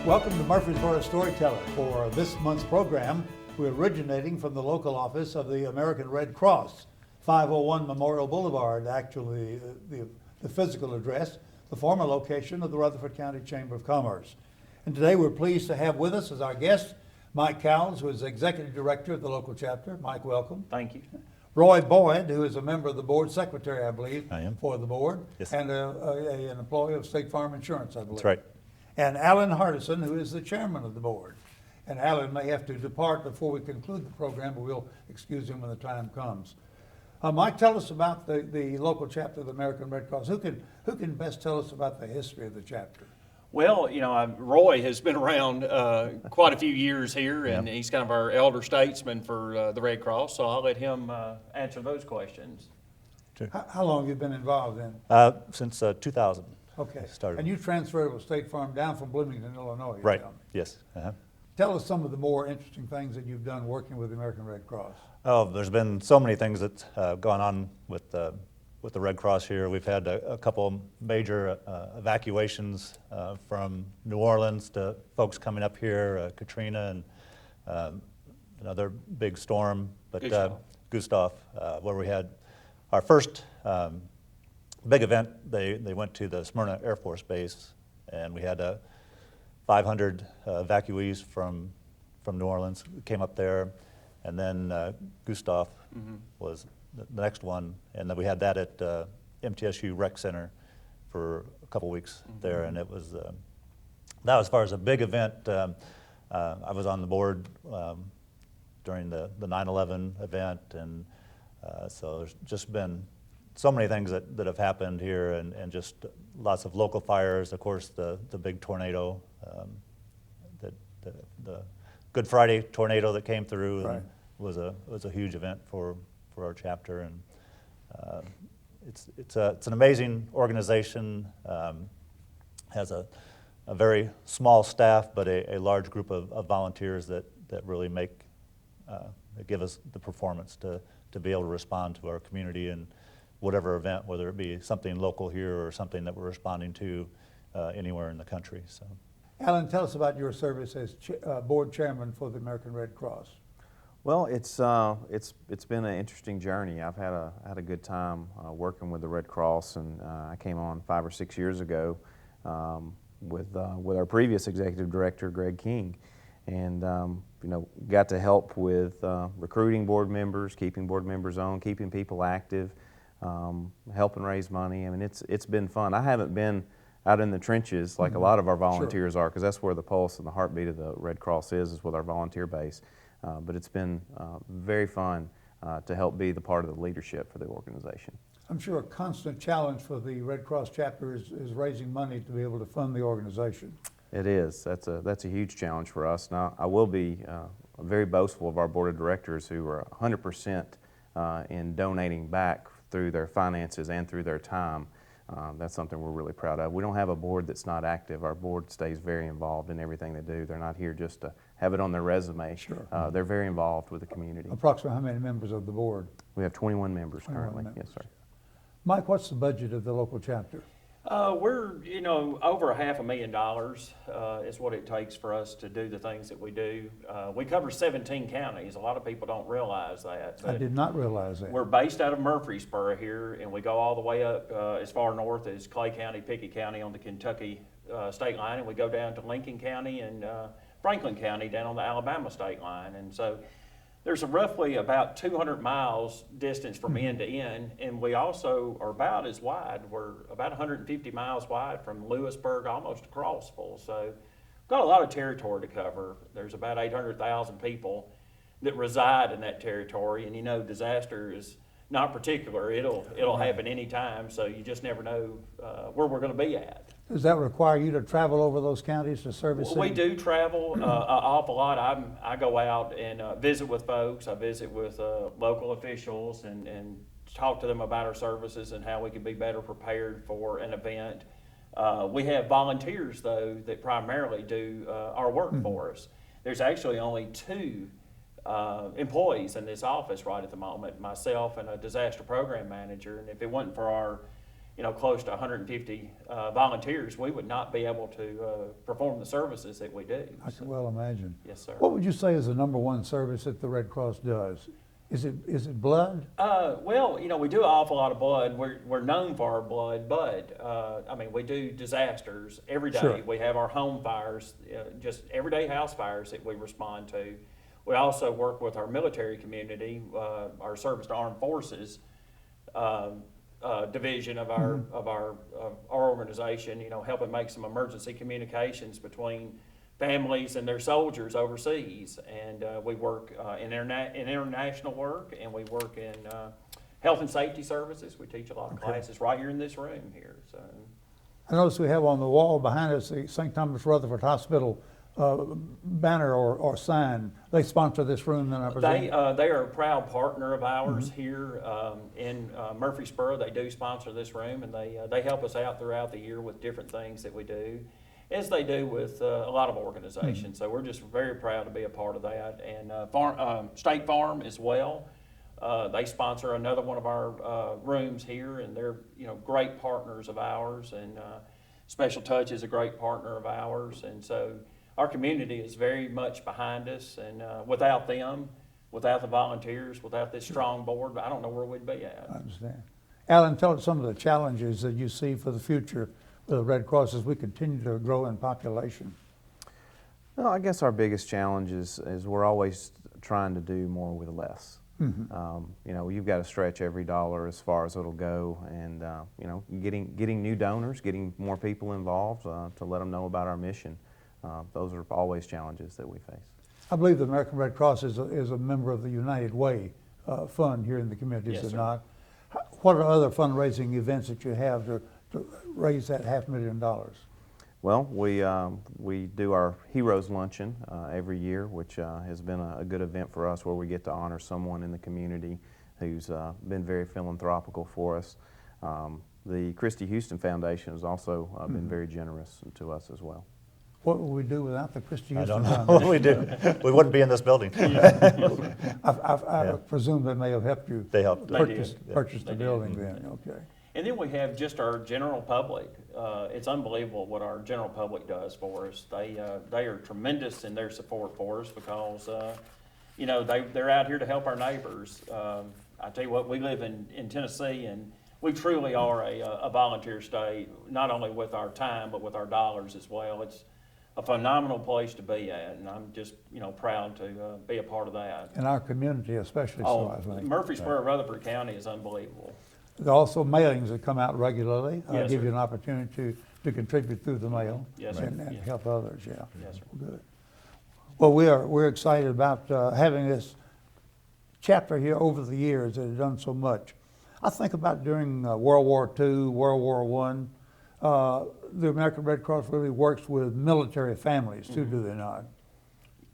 Welcome to Murfreesboro Storyteller. For this month's program, we're originating from the local office of the American Red Cross, 501 Memorial Boulevard, actually the physical address, the former location of the Rutherford County Chamber of Commerce. And today we're pleased to have with us as our guest Mike Cowles, who is Executive Director of the local chapter. Mike, welcome. Thank you. Roy Boyd, who is a member of the board, secretary, I believe, I am. for the board, Yes. and an employee of State Farm Insurance, I believe. That's right. And Alan Hardison, who is the chairman of the board. And Alan may have to depart before we conclude the program, but we'll excuse him when the time comes. Mike, tell us about the local chapter of the American Red Cross. Who can best tell us about the history of the chapter? Well, Roy has been around quite a few years here, and he's kind of our elder statesman for the Red Cross, so I'll let him answer those questions. Sure. How long have you been involved in? Since 2000. Okay. Started. And you transferred with State Farm down from Bloomington, Illinois. you're Right, telling me. yes. Uh-huh. Tell us some of the more interesting things that you've done working with the American Red Cross. Oh, there's been so many things that's gone on with the Red Cross here. We've had a couple major evacuations from New Orleans to folks coming up here, Katrina and another big storm, but Gustav, where we had our first big event. They went to the Smyrna Air Force Base, and we had 500 evacuees from New Orleans who came up there, and then Gustav was the next one, and then we had that at MTSU Rec Center for a couple weeks there, and it was that was as far as a big event. I was on the board during the 9/11 event, and so there's just been so many things that have happened here, and just lots of local fires. Of course, the big tornado, the Good Friday tornado that came through, Right. was a huge event for our chapter, and it's an amazing organization. Has a very small staff, but a large group of volunteers that really that give us the performance to be able to respond to our community and whatever event, whether it be something local here or something that we're responding to anywhere in the country. So, Alan, tell us about your service as board chairman for the American Red Cross. Well, it's been an interesting journey. I've had a good time working with the Red Cross, and I came on 5 or 6 years ago with our previous executive director, Greg King, and got to help with recruiting board members, keeping board members on, keeping people active, helping raise money. I mean, it's been fun. I haven't been out in the trenches like a lot of our volunteers are, because that's where the pulse and the heartbeat of the Red Cross is with our volunteer base. But it's been very fun to help be the part of the leadership for the organization. I'm sure a constant challenge for the Red Cross chapter is raising money to be able to fund the organization. It is. That's a huge challenge for us. Now, I will be very boastful of our board of directors, who are 100% in donating back through their finances and through their time. That's something we're really proud of. We don't have a board that's not active. Our board stays very involved in everything they do. They're not here just to have it on their resume. Sure. They're very involved with the community. Approximately how many members of the board? We have 21 members 21 currently. members. Yes, sir. Mike, what's the budget of the local chapter? We're, over $500,000 is what it takes for us to do the things that we do. We cover 17 counties. A lot of people don't realize that. I did not realize that. We're based out of Murfreesboro here, and we go all the way up as far north as Clay County, Pickett County on the Kentucky state line, and we go down to Lincoln County and Franklin County down on the Alabama state line. And so there's roughly about 200 miles distance from end to end, and we also are about as wide. We're about 150 miles wide from Lewisburg almost to Crossville. So we've got a lot of territory to cover. There's about 800,000 people that reside in that territory, and disaster is not particular. It'll happen anytime, so you just never know where we're going to be at. Does that require you to travel over those counties to service? Well, we do travel an awful lot. I go out and visit with folks. I visit with local officials and talk to them about our services and how we can be better prepared for an event. We have volunteers, though, that primarily do our work for us. There's actually only 2 employees in this office right at the moment, myself and a disaster program manager. And if it wasn't for our close to 150 volunteers, we would not be able to perform the services that we do. I can well imagine. Yes, sir. What would you say is the number one service that the Red Cross does? Is it blood? Well, we do an awful lot of blood. We're known for our blood, but we do disasters every day. Sure. We have our home fires, just everyday house fires that we respond to. We also work with our military community, our service to armed forces division of our organization. Helping make some emergency communications between families and their soldiers overseas, and we work in international work, and we work in health and safety services. We teach a lot of classes right here in this room here. So I notice we have on the wall behind us the St. Thomas Rutherford Hospital banner or sign. They sponsor this room, then I presume? they are a proud partner of ours here in Murfreesboro. They do sponsor this room, and they help us out throughout the year with different things that we do, as they do with a lot of organizations. So we're just very proud to be a part of that. And State Farm as well. They sponsor another one of our rooms here, and they're great partners of ours. And Special Touch is a great partner of ours. And so our community is very much behind us. And without them, without the volunteers, without this strong board, I don't know where we'd be at. I understand. Alan, tell us some of the challenges that you see for the future of the Red Cross as we continue to grow in population. Well, I guess our biggest challenge is we're always trying to do more with less. You've got to stretch every dollar as far as it'll go, and getting new donors, getting more people involved to let them know about our mission. Those are always challenges that we face. I believe the American Red Cross is a member of the United Way Fund here in the community, is it not? What are other fundraising events that you have to raise that $500,000? Well, we do our Heroes Luncheon every year, which has been a good event for us, where we get to honor someone in the community who's been very philanthropical for us. The Christy Houston Foundation has also been very generous to us as well. What would we do without the Christy Houston I don't know Foundation? what we do. We wouldn't be in this building. I presume they may have helped you They helped. purchase They the did. building then, okay. And then we have just our general public. It's unbelievable what our general public does for us. They are tremendous in their support for us because, they're out here to help our neighbors. I tell you what, we live in Tennessee, and we truly are a volunteer state, not only with our time, but with our dollars as well. It's a phenomenal place to be at, and I'm just, proud to be a part of that. In our community especially, so I think. Murfreesboro, Rutherford County is unbelievable. There are also mailings that come out regularly. Yes, Give sir. you an opportunity to contribute through the mail. Yes, sir. And Yes. help others, yeah. Yes, sir. Good. Well, we're excited about having this chapter here over the years that has done so much. I think about during World War II, World War I, the American Red Cross really works with military families too, do they not?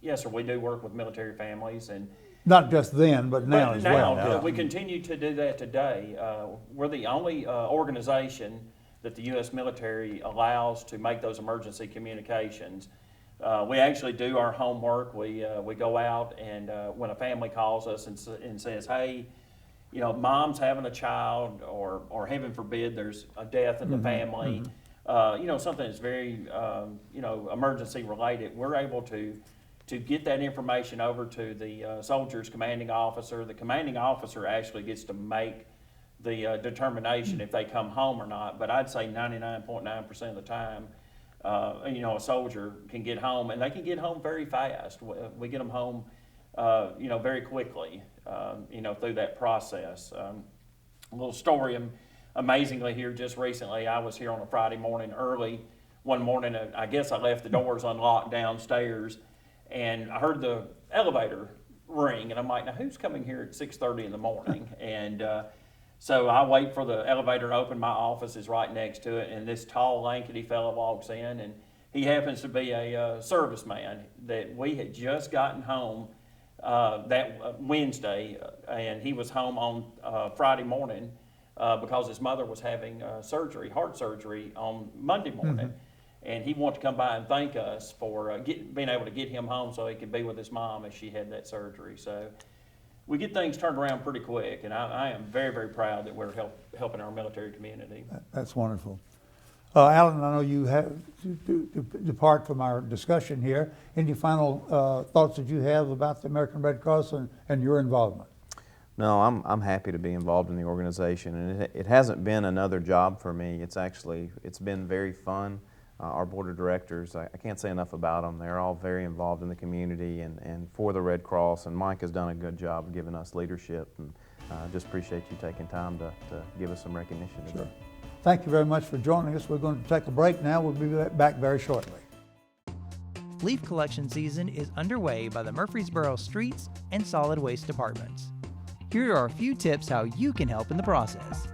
Yes, sir, we do work with military families, and Not just then, but now as well. now, we continue to do that today. We're the only organization that the U.S. military allows to make those emergency communications. We actually do our homework. We go out, and when a family calls us and says, hey, mom's having a child, or heaven forbid, there's a death in the family, something that's very, emergency related, we're able to get that information over to the soldier's commanding officer. The commanding officer actually gets to make the determination if they come home or not, but I'd say 99.9% of the time, a soldier can get home, and they can get home very fast. We get them home, very quickly, through that process. A little story, amazingly here just recently, I was here on a Friday morning early. One morning, I guess I left the doors unlocked downstairs, and I heard the elevator ring, and I'm like, now who's coming here at 6:30 in the morning? And so I wait for the elevator to open. My office is right next to it, and this tall, lankety fellow walks in, and he happens to be a serviceman that we had just gotten home that Wednesday, and he was home on Friday morning because his mother was having surgery, heart surgery, on Monday morning. And he wanted to come by and thank us for being able to get him home so he could be with his mom as she had that surgery. So we get things turned around pretty quick, and I am very, very proud that we're helping our military community. That's wonderful. Alan, I know you have to depart from our discussion here. Any final thoughts that you have about the American Red Cross and your involvement? No, I'm happy to be involved in the organization, and it hasn't been another job for me. It's been very fun. Our board of directors, I can't say enough about them. They're all very involved in the community and for the Red Cross, and Mike has done a good job of giving us leadership, and just appreciate you taking time to give us some recognition today. Sure. Thank you very much for joining us. We're going to take a break now. We'll be back very shortly. Leaf collection season is underway by the Murfreesboro Streets and Solid Waste Departments. Here are a few tips how you can help in the process.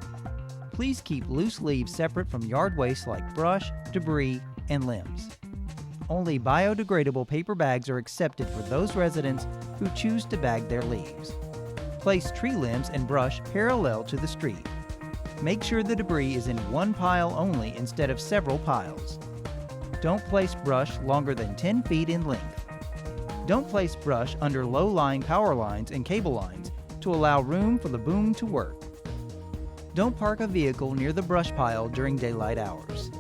Please keep loose leaves separate from yard waste like brush, debris, and limbs. Only biodegradable paper bags are accepted for those residents who choose to bag their leaves. Place tree limbs and brush parallel to the street. Make sure the debris is in one pile only instead of several piles. Don't place brush longer than 10 feet in length. Don't place brush under low-lying power lines and cable lines to allow room for the boom to work. Don't park a vehicle near the brush pile during daylight hours.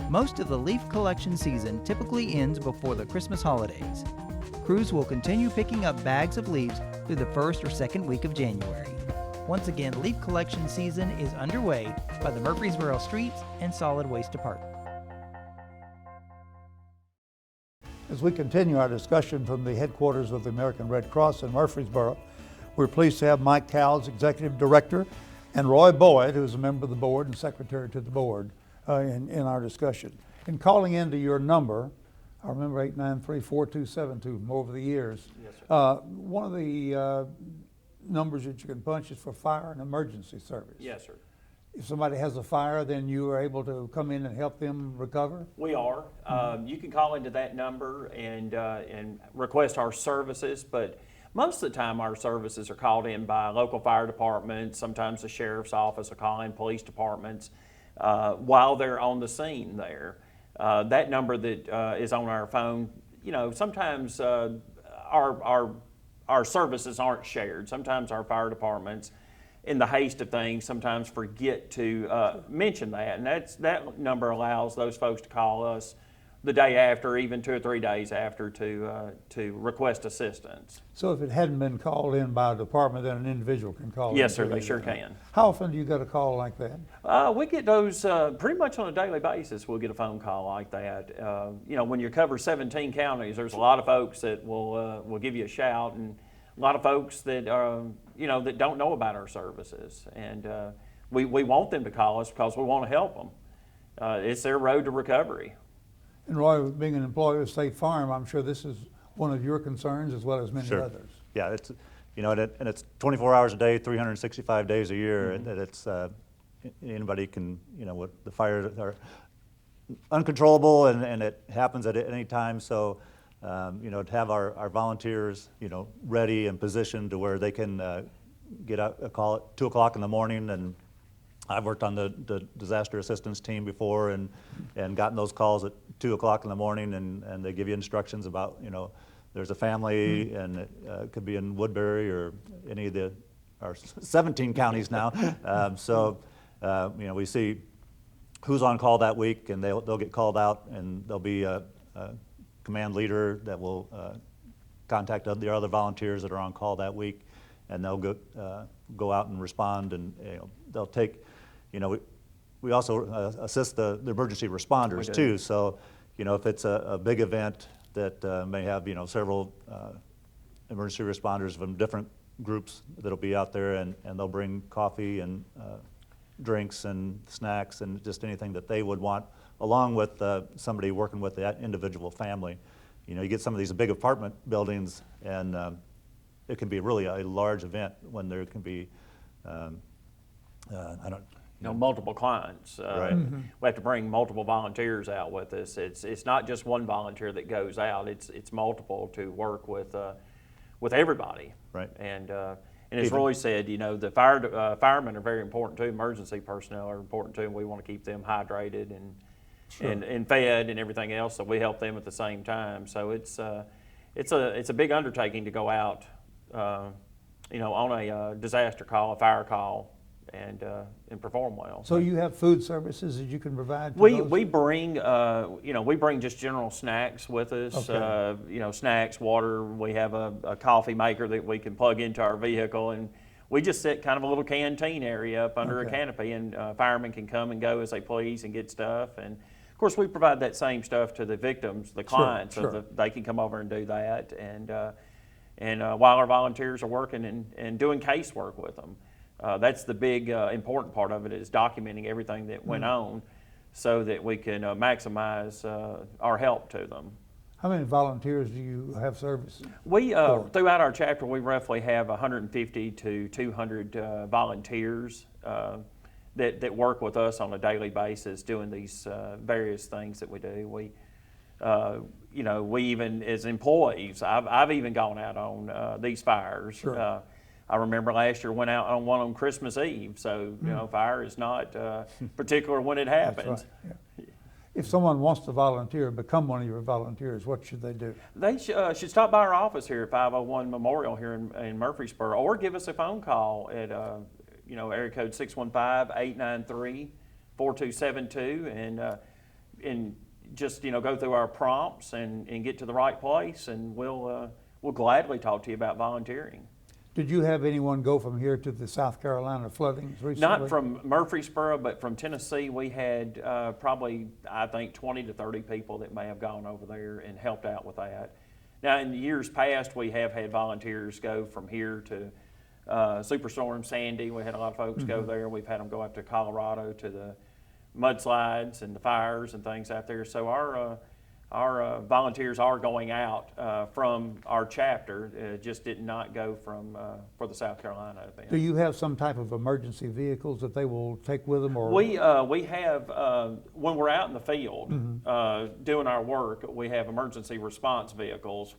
Most of the leaf collection season typically ends before the Christmas holidays. Crews will continue picking up bags of leaves through the first or second week of January. Once again, leaf collection season is underway by the Murfreesboro Streets and Solid Waste Department. As we continue our discussion from the headquarters of the American Red Cross in Murfreesboro, we're pleased to have Mike Cowles, Executive Director, and Roy Boyd, who's a member of the board and secretary to the board, in our discussion. In calling into your number, I remember 893-4272 from over the years. Yes, sir. One of the numbers that you can punch is for fire and emergency service. Yes, sir. If somebody has a fire, then you are able to come in and help them recover? We are. You can call into that number and request our services, but most of the time our services are called in by local fire departments, sometimes the sheriff's office will call in police departments while they're on the scene there. That number that is on our phone, you know, sometimes our services aren't shared. Sometimes our fire departments, in the haste of things, sometimes forget to mention that, and that number allows those folks to call us the day after, even 2 or 3 days after, to request assistance. So if it hadn't been called in by a department, then an individual can call in? Yes, sir, they sure can. How often do you get a call like that? We get those pretty much on a daily basis. We'll get a phone call like that. You know, when you cover 17 counties, there's a lot of folks that will give you a shout, and a lot of folks that you know, that don't know about our services, and we want them to call us because we want to help them. It's their road to recovery. And Roy, being an employee of State Farm, I'm sure this is one of your concerns as well as many Sure. others. Yeah, it's, you know, and it's 24 hours a day, 365 days a year, Mm-hmm. and it's, anybody can, you know, the fires are uncontrollable, and it happens at any time, so, you know, to have our volunteers, you know, ready and positioned to where they can get a call at 2 o'clock in the morning, and I've worked on the disaster assistance team before and gotten those calls at 2 o'clock in the morning, and they give you instructions about, you know, there's a family, and it could be in Woodbury or any of our 17 counties now. So, you know, we see who's on call that week, and they'll get called out, and there'll be a command leader that will contact the other volunteers that are on call that week, and they'll go out and respond, and you know, they'll take, you know, we also assist the emergency responders too. So, you know, if it's a big event that may have, you know, several emergency responders from different groups that'll be out there, and they'll bring coffee and drinks and snacks and just anything that they would want, along with somebody working with that individual family. You know, you get some of these big apartment buildings, and it can be really a large event when there can be, You know, multiple clients. Right. Mm-hmm. We have to bring multiple volunteers out with us. It's not just one volunteer that goes out. It's multiple to work with everybody. Right. And as Roy said, you know, the firemen are very important too. Emergency personnel are important too, and we want to keep them hydrated and fed and everything else. So we help them at the same time. So it's a big undertaking to go out on a disaster call, a fire call, and perform well. So you have food services that you can provide to We those? we bring we bring just general snacks with us. Okay. Snacks, water. We have a coffee maker that we can plug into our vehicle, and we just set kind of a little canteen area up under a Okay. canopy, and firemen can come and go as they please and get stuff. And of course, we provide that same stuff to the victims, the clients. sure. They can come over and do that, and while our volunteers are working and doing casework with them. That's the big important part of it, is documenting everything that went on so that we can maximize our help to them. How many volunteers do you have servicing? We, throughout our chapter, we roughly have 150 to 200 volunteers that work with us on a daily basis doing these various things that we do. We even, as employees, I've even gone out on these fires. Sure. I remember last year went out on one on Christmas Eve, so fire is not particular when it happens. That's right. Yeah. If someone wants to volunteer, become one of your volunteers, what should they do? They should stop by our office here at 501 Memorial here in Murfreesboro, or give us a phone call at area code 615-893-4272, and just go through our prompts and get to the right place, and we'll gladly talk to you about volunteering. Did you have anyone go from here to the South Carolina floodings recently? Not from Murfreesboro, but from Tennessee. We had probably, I think, 20 to 30 people that may have gone over there and helped out with that. Now, in years past, we have had volunteers go from here to Superstorm Sandy. We had a lot of folks go there. We've had them go up to Colorado to the mudslides and the fires and things out there. So our volunteers are going out from our chapter. Just did not go for the South Carolina event. Do you have some type of emergency vehicles that they will take with them? Or We have, when we're out in the field doing our work, we have emergency response vehicles,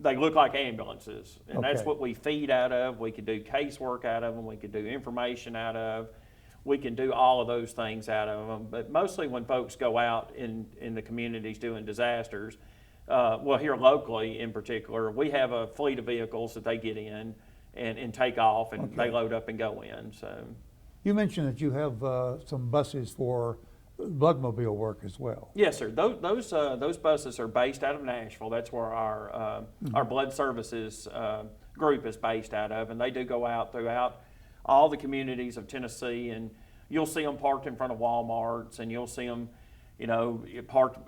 they look like ambulances. And that's Okay. what we feed out of. We can do casework out of them. We can do information out of. We can do all of those things out of them. But mostly when folks go out in the communities doing disasters, here locally in particular, we have a fleet of vehicles that they get in and take off, and they load up and go in. So. You mentioned that you have some buses for bloodmobile work as well. Yes, sir. Those buses are based out of Nashville. That's where our blood services group is based out of, and they do go out throughout all the communities of Tennessee, and you'll see them parked in front of Walmarts, and you'll see them, parked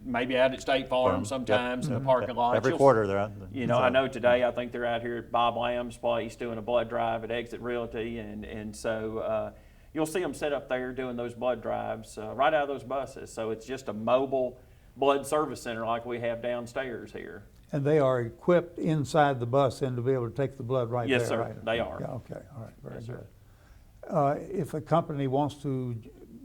maybe out at State Farm sometimes in the parking lot. Every quarter they're out. I know today I think they're out here at Bob Lamb's place doing a blood drive at Exit Realty, and so you'll see them set up there doing those blood drives right out of those buses. So it's just a mobile blood service center like we have downstairs here. And they are equipped inside the bus and to be able to take the blood right there, Yes, sir. right? They are. Yeah, okay, all right, very Yes, good. sir. If a company wants to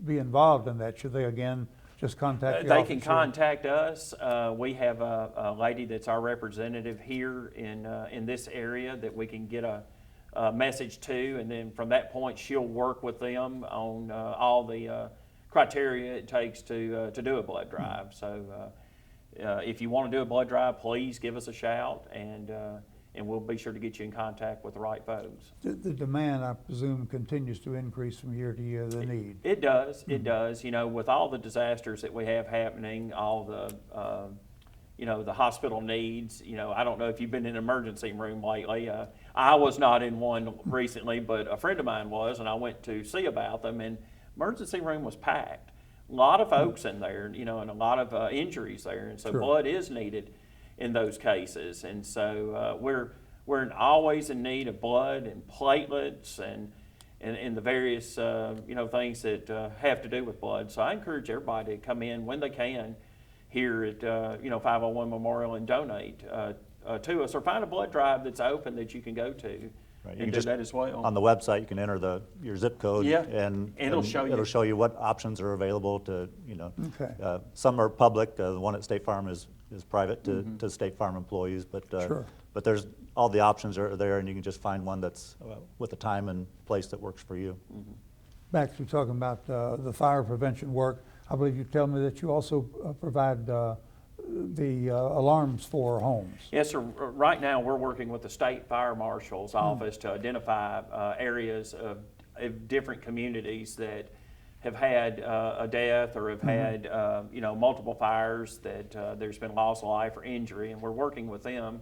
be involved in that, should they again just contact your They office? can contact us. We have a lady that's our representative here in this area that we can get a message to, and then from that point she'll work with them on all the criteria it takes to do a blood drive. So if you want to do a blood drive, please give us a shout, and we'll be sure to get you in contact with the right folks. The demand, I presume, continues to increase from year to year, the need. It does. It does. With all the disasters that we have happening, all the the hospital needs. I don't know if you've been in an emergency room lately. I was not in one recently, but a friend of mine was, and I went to see about them, and emergency room was packed. A lot of folks in there, and a lot of injuries there, and so Sure. blood is needed in those cases, and so we're always in need of blood and platelets and the various things that have to do with blood. So I encourage everybody to come in when they can here at 501 Memorial and donate to us, or find a blood drive that's open that you can go to. Right, you And can do just, that as well. on the website, you can enter your zip code. Yeah, And it'll show you. It'll show you what options are available to, Okay. some are public. The one at State Farm is private to State Farm employees, but Sure. but there's all the options are there, and you can just find one that's with the time and place that works for you. Back to talking about the fire prevention work, I believe you tell me that you also provide the alarms for homes? Yes, sir. Right now, we're working with the State Fire Marshal's office to identify areas of different communities that have had a death or have had multiple fires that there's been loss of life or injury, and we're working with them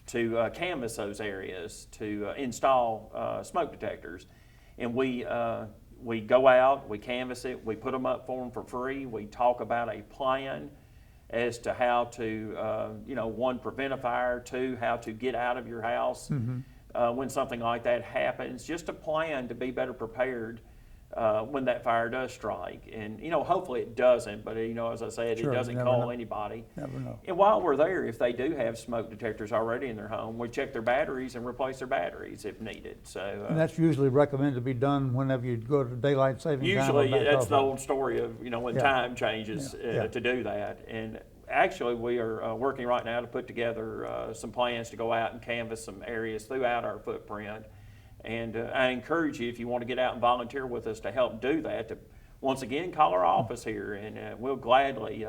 to canvass those areas to install smoke detectors. And we go out, we canvass it, we put them up for them for free. We talk about a plan as to how to, one, prevent a fire, two, how to get out of your house when something like that happens. Just a plan to be better prepared when that fire does strike. And, hopefully it doesn't, but, as I said, Sure, it doesn't you never call know. anybody. Never know. And while we're there, if they do have smoke detectors already in their home, we check their batteries and replace their batteries if needed. So And that's usually recommended to be done whenever you go to daylight saving time. or usually back that's off. the old story of, when Yeah. time changes Yeah. to do that. And actually, we are working right now to put together some plans to go out and canvass some areas throughout our footprint. And I encourage you, if you want to get out and volunteer with us to help do that, to once again call our office here, and we'll gladly,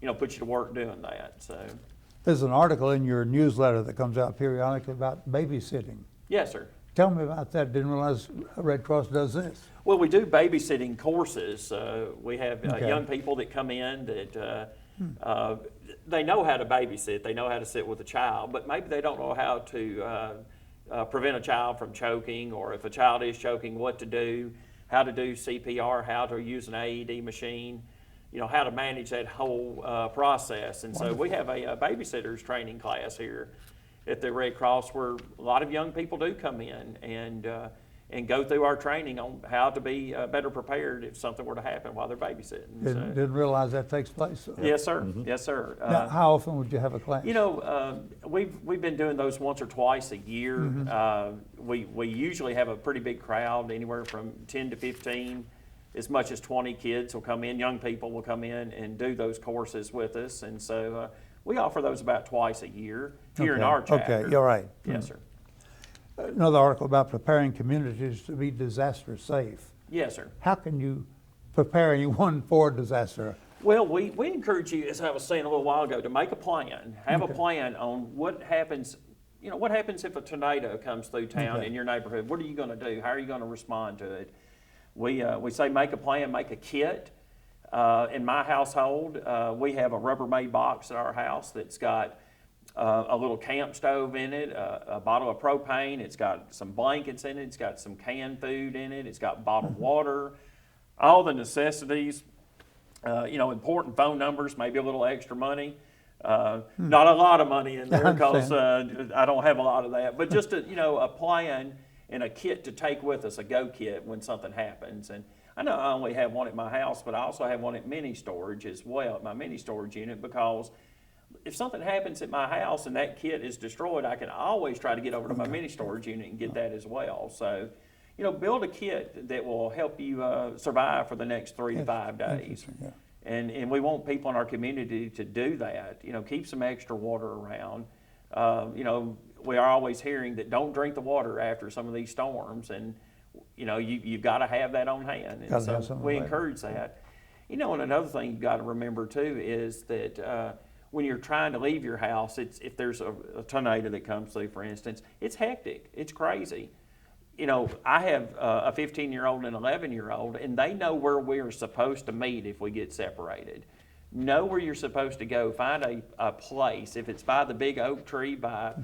put you to work doing that. So, There's an article in your newsletter that comes out periodically about babysitting. yes, sir. Tell me about that. Didn't realize Red Cross does this. Well, we do babysitting courses. We have Okay. young people that come in that they know how to babysit. They know how to sit with a child, but maybe they don't know how to prevent a child from choking, or if a child is choking, what to do, how to do CPR, how to use an AED machine, how to manage that whole process. And so we have a babysitter's training class here at the Red Cross where a lot of young people do come in and go through our training on how to be better prepared if something were to happen while they're babysitting. Didn't realize that takes place. Yes, sir. Yes, sir. Now, how often would you have a class? We've been doing those once or twice a year. We usually have a pretty big crowd, anywhere from 10 to 15. As much as 20 kids will come in, young people will come in and do those courses with us. And so we offer those about twice a year here in our chapter. Okay, you're right. Yes, sir. Another article about preparing communities to be disaster safe. Yes, sir. How can you prepare anyone for disaster? Well, we encourage you, as I was saying a little while ago, to make a plan. Have a plan on what happens. What happens if a tornado comes through town in your neighborhood? What are you going to do? How are you going to respond to it? We say make a plan, make a kit. In my household, we have a Rubbermaid box at our house that's got a little camp stove in it, a bottle of propane. It's got some blankets in it. It's got some canned food in it. It's got bottled water, all the necessities. Important phone numbers, maybe a little extra money. Not a lot of money in there because I don't have a lot of that, but just a plan and a kit to take with us, a go kit when something happens. And I know I only have one at my house, but I also have one at mini storage as well, at my mini storage unit, because if something happens at my house and that kit is destroyed, I can always try to get over to my mini storage unit and get that as well. So, build a kit that will help you survive for the next 3 to 5 days. Yeah. And we want people in our community to do that. Keep some extra water around. We are always hearing that don't drink the water after some of these storms, and you've got to have that on hand. And so we encourage that. And another thing you've got to remember too is that when you're trying to leave your house, if there's a tornado that comes through, for instance, it's hectic, it's crazy. I have a 15-year-old and an 11-year-old, and they know where we're supposed to meet if we get separated. Know where you're supposed to go. Find a place. If it's by the big oak tree, by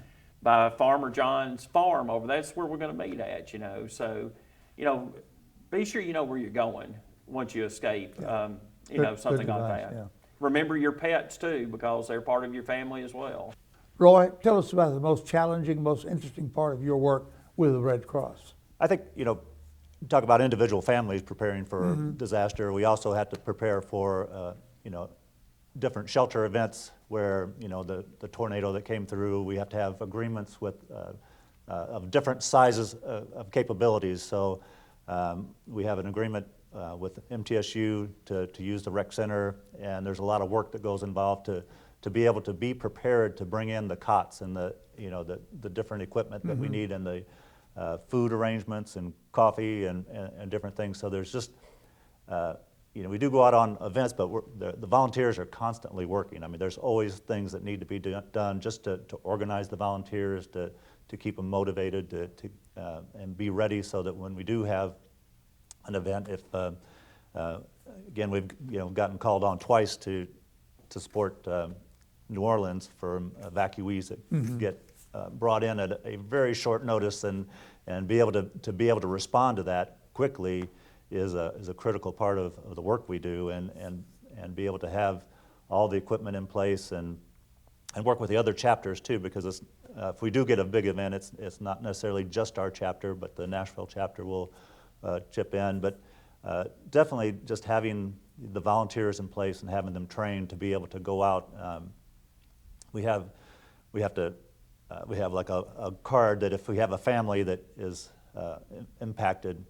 Farmer John's farm over, that's where we're going to meet at, So, be sure you know where you're going once you escape, something Good like advice, that. yeah. Remember your pets too, because they're part of your family as well. Roy, tell us about the most challenging, most interesting part of your work with the Red Cross. I think, talk about individual families preparing for disaster. We also have to prepare for, different shelter events where, the tornado that came through, we have to have agreements with, of different sizes of capabilities. So we have an agreement with MTSU to use the rec center, and there's a lot of work that goes involved to be able to be prepared to bring in the cots and the different equipment that we need, and the food arrangements and coffee and different things. So there's just we do go out on events, but the volunteers are constantly working. I mean, there's always things that need to be done just to organize the volunteers, to keep them motivated, and be ready so that when we do have an event, if again, we've gotten called on twice to support New Orleans for evacuees that get brought in at a very short notice, and be able to respond to that quickly is a critical part of the work we do, and be able to have all the equipment in place and work with the other chapters too, because if we do get a big event, it's not necessarily just our chapter, but the Nashville chapter will chip in. But definitely just having the volunteers in place and having them trained to be able to go out. We have like a card that if we have a family that is impacted,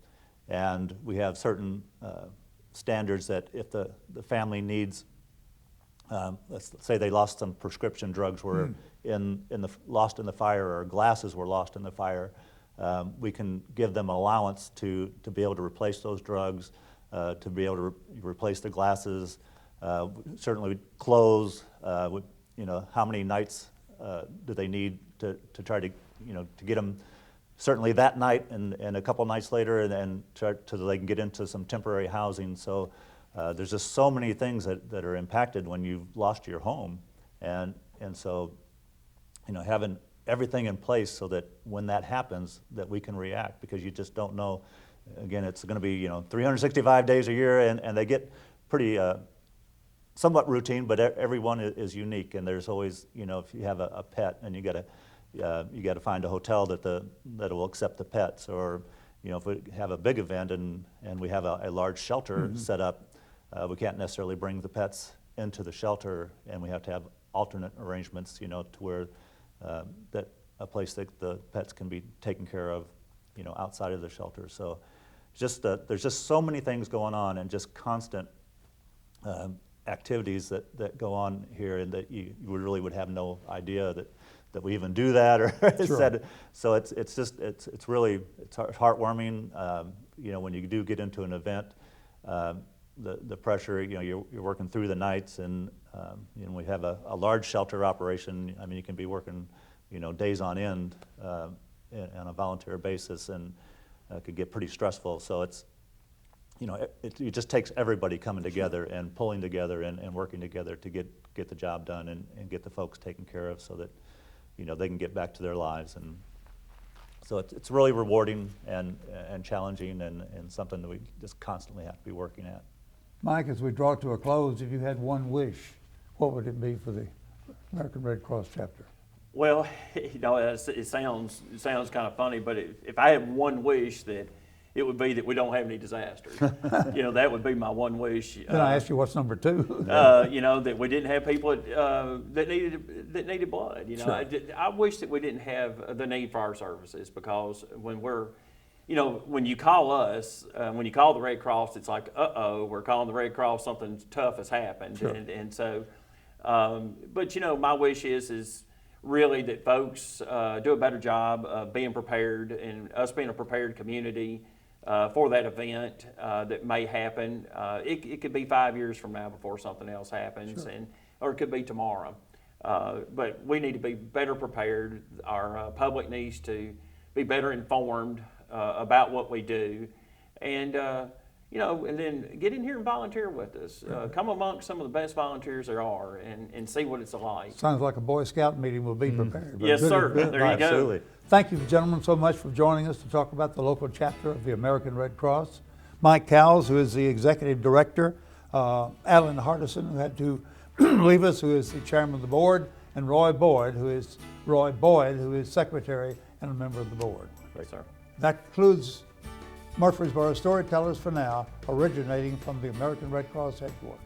and we have certain standards that if the family needs, let's say they lost some prescription drugs were lost in the fire, or glasses were lost in the fire, we can give them an allowance to be able to replace those drugs, to be able to replace the glasses, certainly clothes, how many nights do they need to try to get them certainly that night and a couple nights later, and so they can get into some temporary housing. So there's just so many things that are impacted when you've lost your home, and so having everything in place so that when that happens, that we can react, because you just don't know. Again, it's going to be 365 days a year, and they get pretty somewhat routine, but everyone is unique, and there's always if you have a pet, and you got to find a hotel that will accept the pets, or if we have a big event and we have a large shelter set up, we can't necessarily bring the pets into the shelter, and we have to have alternate arrangements to where that a place that the pets can be taken care of outside of the shelter. So just there's just so many things going on, and just constant activities that go on here, and that you really would have no idea that we even do that, or said. So it's really heartwarming. When you do get into an event, the pressure. You're working through the nights, and we have a large shelter operation. I mean, you can be working days on end on a volunteer basis, and it could get pretty stressful. So it just takes everybody coming together and pulling together and working together to get the job done and get the folks taken care of, so that they can get back to their lives. And so it's really rewarding and challenging, and something that we just constantly have to be working at. Mike, as we draw to a close, if you had one wish, what would it be for the American Red Cross chapter? Well, it sounds kind of funny, but if I had one wish, that it would be that we don't have any disasters. That would be my one wish. Then I ask you, what's number two? That we didn't have people that needed blood. Sure. I wish that we didn't have the need for our services, because when when you call us, when you call the Red Cross, it's like, we're calling the Red Cross, something tough has happened. Sure. And so, but my wish is really that folks do a better job of being prepared, and us being a prepared community for that event that may happen. It could be 5 years from now before something else happens, Sure. or it could be tomorrow. But we need to be better prepared. Our public needs to be better informed about what we do, and and then get in here and volunteer with us. Come amongst some of the best volunteers there are, and see what it's like. Sounds like a Boy Scout meeting. Will be prepared. Yes, Good sir. event. There you go. Absolutely. Thank you, gentlemen, so much for joining us to talk about the local chapter of the American Red Cross. Mike Cowles, who is the executive director, Alan Hardison, who had to leave us, who is the chairman of the board, and Roy Boyd, who is secretary and a member of the board. Yes, sir. That concludes Murfreesboro Storytellers for now, originating from the American Red Cross headquarters.